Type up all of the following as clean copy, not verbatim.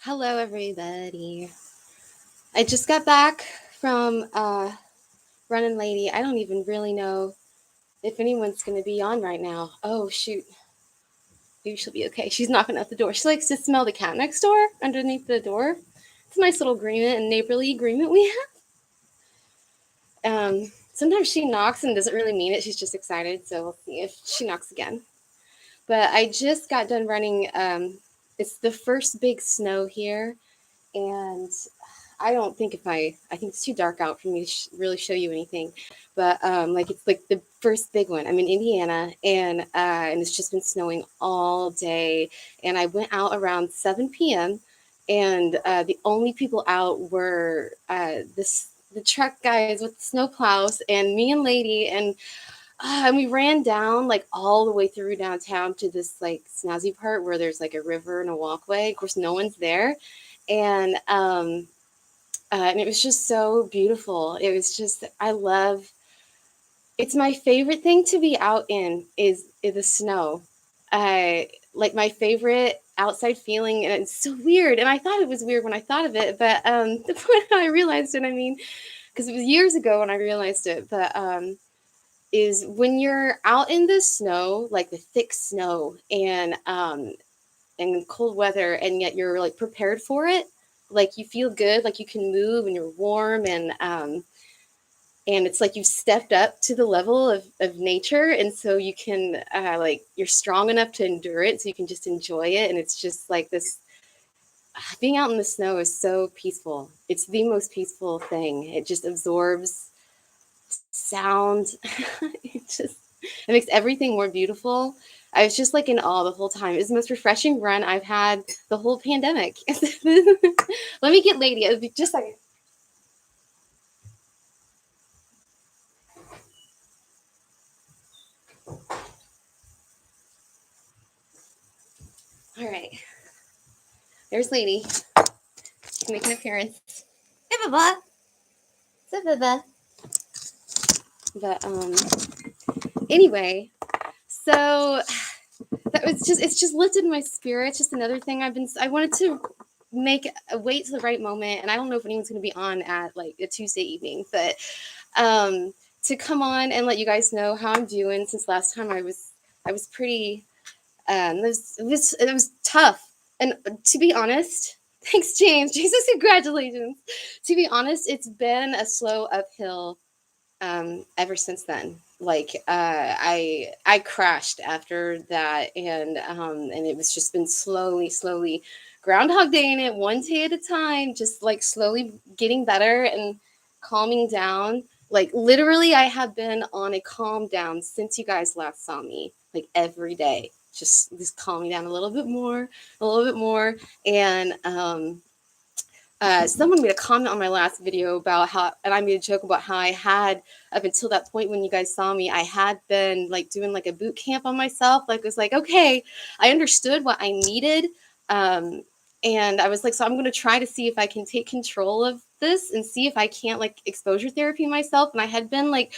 Hello, everybody. I just got back from running lady. I don't even really know if anyone's going to be on right now. Oh, shoot. Maybe she'll be okay. She's knocking at the door. She likes to smell the cat next door underneath the door. It's a nice little agreement and neighborly agreement we have. Sometimes she knocks and doesn't really mean it. She's just excited. So we'll see if she knocks again. But I just got done running. It's the first big snow here. And I don't think I think it's too dark out for me to really show you anything, but like it's like the first big one. I'm in Indiana, and it's just been snowing all day. And I went out around 7 p.m. and the only people out were the truck guys with the snow plows and me and Lady, and we ran down like all the way through downtown to this like snazzy part where there's like a river and a walkway. Of course, no one's there, and it was just so beautiful. It was just I love. It's my favorite thing to be out in the snow. Like my favorite outside feeling, and it's so weird. And I thought it was weird when I thought of it, but the point I realized it, I mean, because it was years ago when I realized it, but is when you're out in the snow, like the thick snow and cold weather, and yet you're like prepared for it. Like you feel good, like you can move and you're warm, and it's like you've stepped up to the level of nature, and so you can like you're strong enough to endure it, so you can just enjoy it, and it's just like this. Being out in the snow is so peaceful. It's the most peaceful thing. It just absorbs sound. It makes everything more beautiful. I was just like in awe the whole time. It was the most refreshing run I've had the whole pandemic. Let me get Lady. It'll be just a second. All right. There's Lady. She can make an appearance. Hey, Baba. What's up, Baba? But anyway, so that was just it's just lifted my spirit. It's just another thing I wanted to make wait to the right moment, and I don't know if anyone's going to be on at like a Tuesday evening, but to come on and let you guys know how I'm doing. Since last time I was pretty it was tough, and to be honest, thanks James. Jesus, congratulations. To be honest, it's been a slow uphill ever since then. Like I crashed after that, and it was just been slowly Groundhog Day in it, one day at a time, just like slowly getting better and calming down. Like literally, I have been on a calm down since you guys last saw me. Like every day, just calming down a little bit more, and someone made a comment on my last video about how, and I made a joke about how I had, up until that point when you guys saw me, I had been like doing like a boot camp on myself. Like, it was like, okay, I understood what I needed. Um, and I was like, so I'm going to try to see if I can take control of this and see if I can't like exposure therapy myself. And I had been like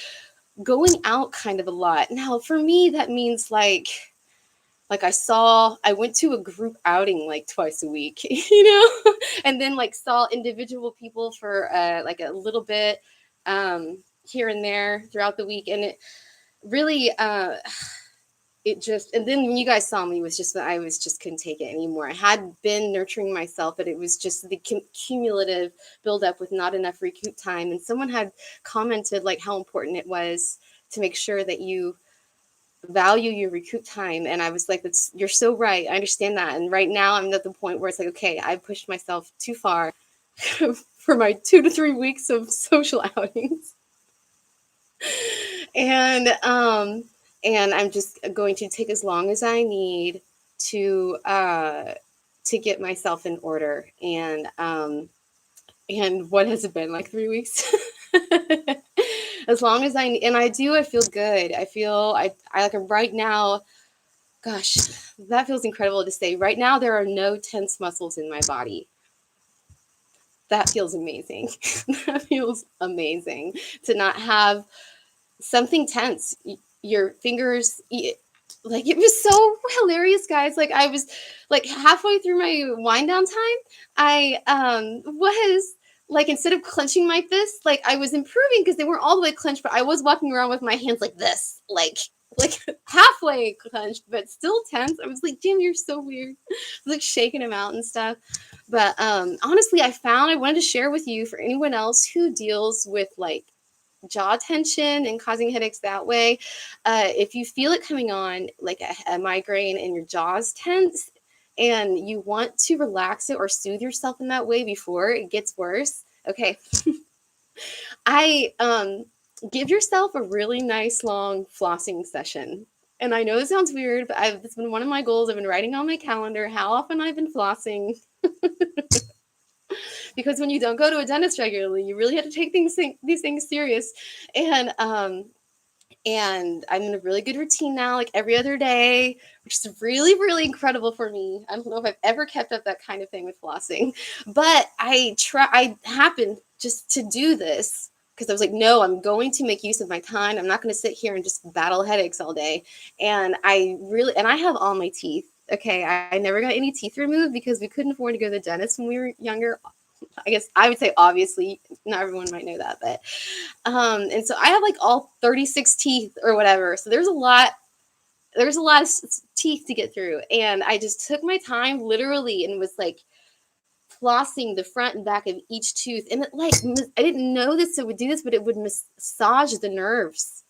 going out kind of a lot. Now, for me, that means like I went to a group outing like twice a week, and then like saw individual people for like a little bit here and there throughout the week. And it really, it just, and then when you guys saw me, it was just that I was just couldn't take it anymore. I had been nurturing myself, but it was just the cumulative buildup with not enough recoup time. And someone had commented like how important it was to make sure that you value your recoup time, and I was like, that's, you're so right, I understand that. And right now I'm at the point where it's like, okay, I pushed myself too far for my 2 to 3 weeks of social outings, and I'm just going to take as long as I need to get myself in order. And what has it been, like 3 weeks? As long as I do, I feel good. I like right now. Gosh, that feels incredible to say. Right now, there are no tense muscles in my body. That feels amazing. That feels amazing to not have something tense. Your fingers, Like, it was so hilarious, guys. Like, I was like halfway through my wind down time, I was like, instead of clenching my fists, like I was improving because they weren't all the way clenched, but I was walking around with my hands like this, like halfway clenched, but still tense. I was like, Jim, you're so weird. I was like shaking him out and stuff. But honestly, I wanted to share with you, for anyone else who deals with like jaw tension and causing headaches that way. If you feel it coming on, like a migraine, and your jaw's tense, and you want to relax it or soothe yourself in that way before it gets worse, okay, I give yourself a really nice long flossing session. And I know it sounds weird, but it's been one of my goals. I've been writing on my calendar how often I've been flossing, because when you don't go to a dentist regularly, you really have to take these things serious. And and I'm in a really good routine now, like every other day, which is really, really incredible for me. I don't know if I've ever kept up that kind of thing with flossing, but I happened just to do this because I was like, no, I'm going to make use of my time. I'm not going to sit here and just battle headaches all day. And I have all my teeth. Okay, I never got any teeth removed because we couldn't afford to go to the dentist when we were younger. I guess I would say, obviously, not everyone might know that, but and so I have like all 36 teeth or whatever. So there's a lot of teeth to get through. And I just took my time literally and was like flossing the front and back of each tooth. And it like, I didn't know this, it would do this, but it would massage the nerves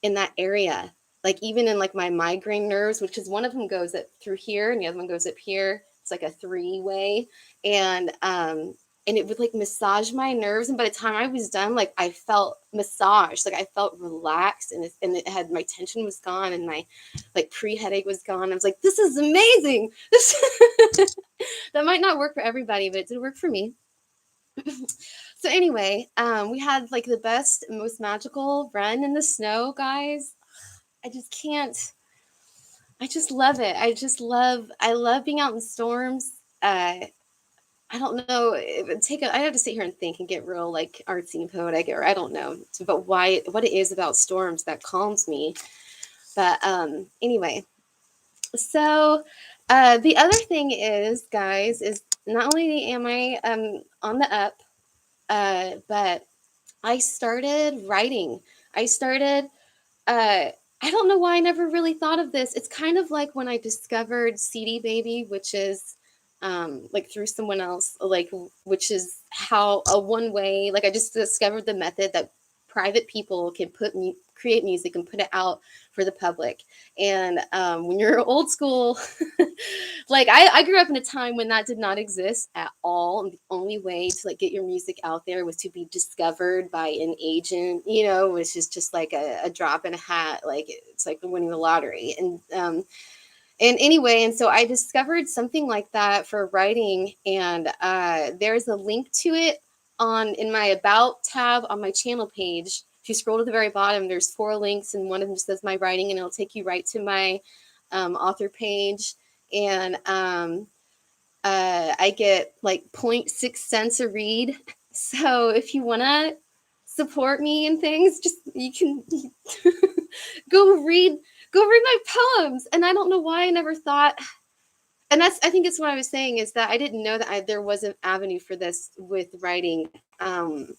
in that area. Like even in like my migraine nerves, which is one of them goes up through here and the other one goes up here. It's like a three-way. And it would like massage my nerves. And by the time I was done, like I felt massaged, like I felt relaxed, and it had, my tension was gone, and my like pre-headache was gone. I was like, this is amazing. That might not work for everybody, but it did work for me. So anyway, we had like the best, most magical run in the snow, guys. I just can't. I just love it. I love being out in storms. I don't know. I have to sit here and think and get real like artsy and poetic, or I don't know, but what it is about storms that calms me. But anyway, so the other thing is, guys, is not only am I on the up, but I started writing. I started. I don't know why I never really thought of this. It's kind of like when I discovered CD Baby, which is like through someone else, like which is how a one way. Like I just discovered the method that private people can create music and put it out for the public. And when you're old school, like I grew up in a time when that did not exist at all, and the only way to like get your music out there was to be discovered by an agent, which is just like a drop in a hat. Like it's like winning the lottery. And anyway, and so I discovered something like that for writing, and there's a link to it in my About tab on my channel page. If you scroll to the very bottom, there's 4 links, and one of them just says my writing, and it'll take you right to my author page. And I get like 0.6 cents a read. So if you want to support me and things, just you can go read my poems. And I don't know why I never thought, and I think it's what I was saying, is that I didn't know that there was an avenue for this with writing. And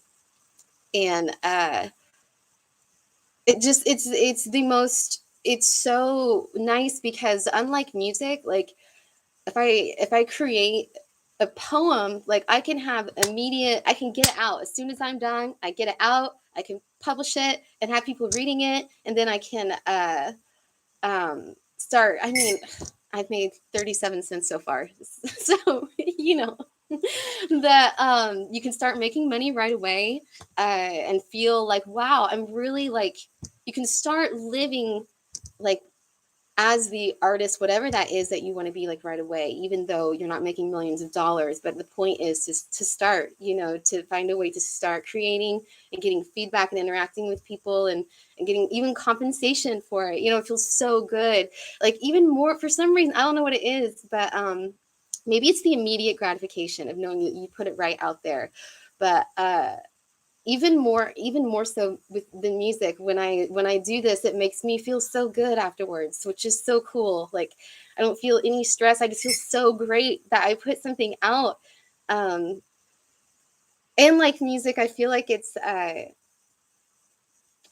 it's so nice because unlike music, like if I create a poem, like I can get it out as soon as I'm done. I get it out, I can publish it and have people reading it, and then I can start. I mean, I've made 37 cents so far, so that you can start making money right away, and feel like, wow, I'm really like, you can start living like as the artist, whatever that is that you want to be like right away, even though you're not making millions of dollars. But the point is to start, to find a way to start creating and getting feedback and interacting with people, and getting even compensation for it. It feels so good. Like even more, for some reason, I don't know what it is, but maybe it's the immediate gratification of knowing that you put it right out there. But even more so with the music. When I do this, it makes me feel so good afterwards, which is so cool. Like, I don't feel any stress. I just feel so great that I put something out. um and like music, I feel like it's I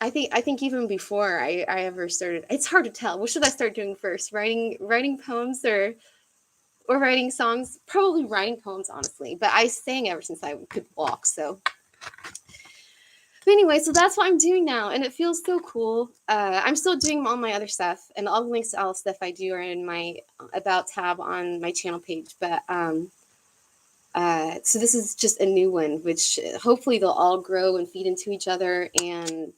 think even before I ever started, it's hard to tell. What should I start doing first? Writing poems, or writing songs? Probably writing poems, honestly. But I sang ever since I could walk. So, but anyway, so that's what I'm doing now, and it feels so cool. I'm still doing all my other stuff, and all the links to all the stuff I do are in my about tab on my channel page. But so this is just a new one, which hopefully they'll all grow and feed into each other. And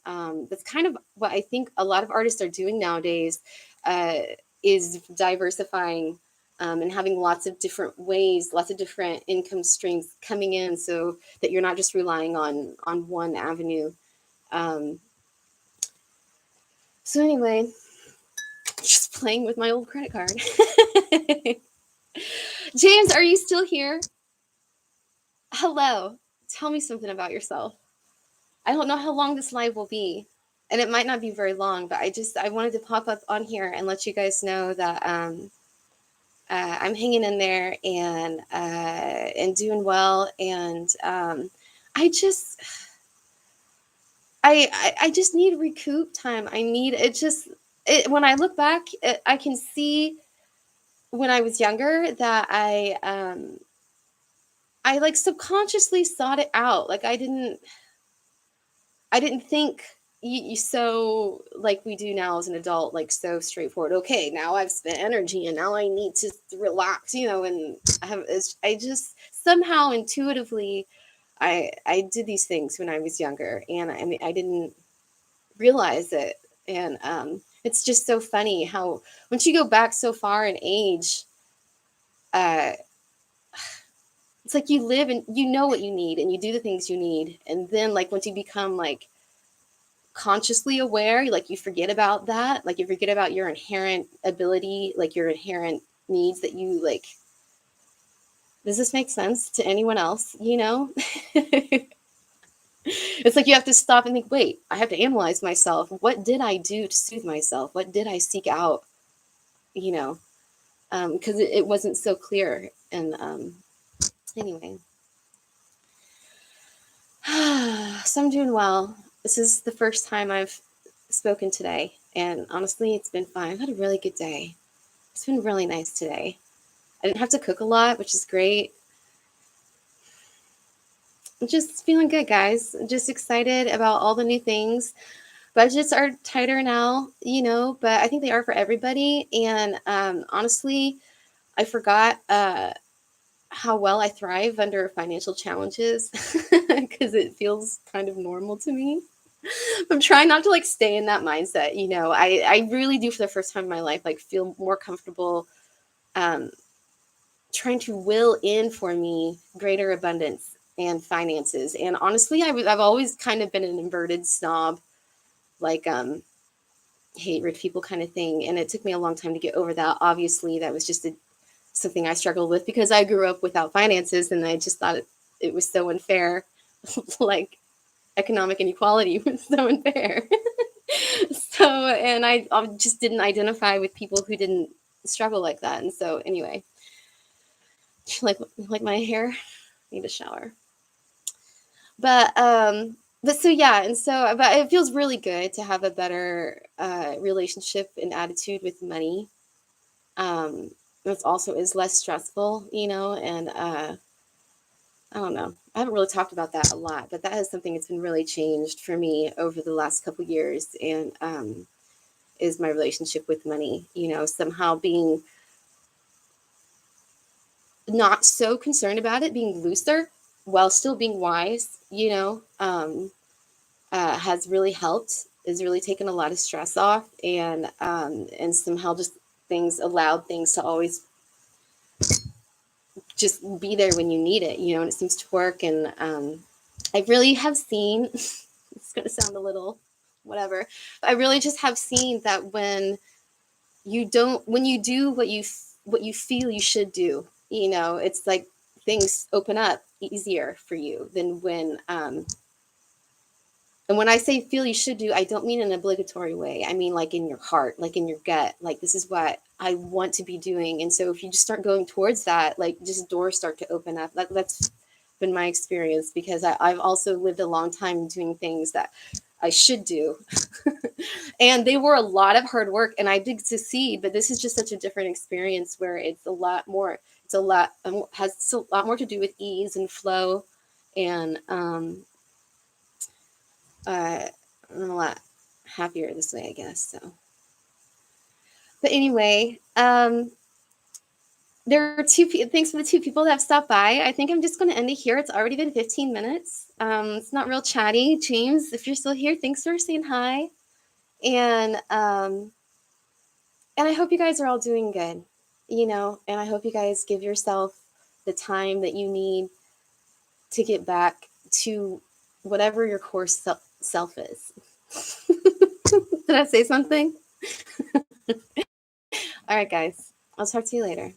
that's kind of what I think a lot of artists are doing nowadays, uh, is diversifying, and having lots of different ways, lots of different income streams coming in, so that you're not just relying on one avenue. Um, so anyway, just playing with my old credit card. James, are you still here? Hello. Tell me something about yourself. I don't know how long this live will be, and it might not be very long, but I wanted to pop up on here and let you guys know that I'm hanging in there, and doing well. And I just I just need recoup time. I need it. Just when I look back, I can see when I was younger that I like subconsciously sought it out. Like, I didn't think so like we do now as an adult, like so straightforward. Okay, now I've spent energy and now I need to relax, and I just somehow intuitively I did these things when I was younger, and I mean, I didn't realize it. And it's just so funny how once you go back so far in age, uh, it's like you live and you know what you need and you do the things you need, and then like once you become like consciously aware, like you forget about that, like you forget about your inherent ability, like your inherent needs that you like. Does this make sense to anyone else? It's like you have to stop and think, wait, I have to analyze myself. What did I do to soothe myself? What did I seek out? you know because it wasn't so clear. And anyway, so I'm doing well. This is the first time I've spoken today, and honestly, it's been fine. I've had a really good day. It's been really nice today. I didn't have to cook a lot, which is great. I'm just feeling good, guys. I'm just excited about all the new things. Budgets are tighter now, but I think they are for everybody. And honestly, I forgot how well I thrive under financial challenges because it feels kind of normal to me. I'm trying not to like stay in that mindset. I really do, for the first time in my life, like feel more comfortable um, trying to will in for me greater abundance and finances. And honestly, I've always kind of been an inverted snob, like hate rich people kind of thing. And it took me a long time to get over that. Obviously, that was just something I struggled with because I grew up without finances, and I just thought it was so unfair. Like, economic inequality was so unfair. So, and I just didn't identify with people who didn't struggle like that. And so, anyway, like my hair, need a shower. But so yeah, and so but it feels really good to have a better relationship and attitude with money. It also is less stressful, and I don't know. I haven't really talked about that a lot, but that is something that's been really changed for me over the last couple years, and is my relationship with money. Somehow being not so concerned about it, being looser while still being wise. Has really helped. Has really taken a lot of stress off, and somehow just allowed things to always just be there when you need it. And it seems to work. And I really have seen. It's going to sound a little whatever. But I really just have seen that when you do what you feel you should do, it's like things open up easier for you than when And when I say feel you should do, I don't mean in an obligatory way. I mean like in your heart, like in your gut, like this is what I want to be doing. And so if you just start going towards that, like just doors start to open up. That's been my experience, because I've also lived a long time doing things that I should do. And they were a lot of hard work, and I did succeed, but this is just such a different experience where it's a lot more, it's a lot, has a lot more to do with ease and flow. And I'm a lot happier this way, I guess. So, but anyway, there are thanks for the two people that have stopped by. I think I'm just going to end it here. It's already been 15 minutes. It's not real chatty. James, if you're still here, thanks for saying hi. And I hope you guys are all doing good, and I hope you guys give yourself the time that you need to get back to whatever your core self is. Did I say something? All right, guys. I'll talk to you later.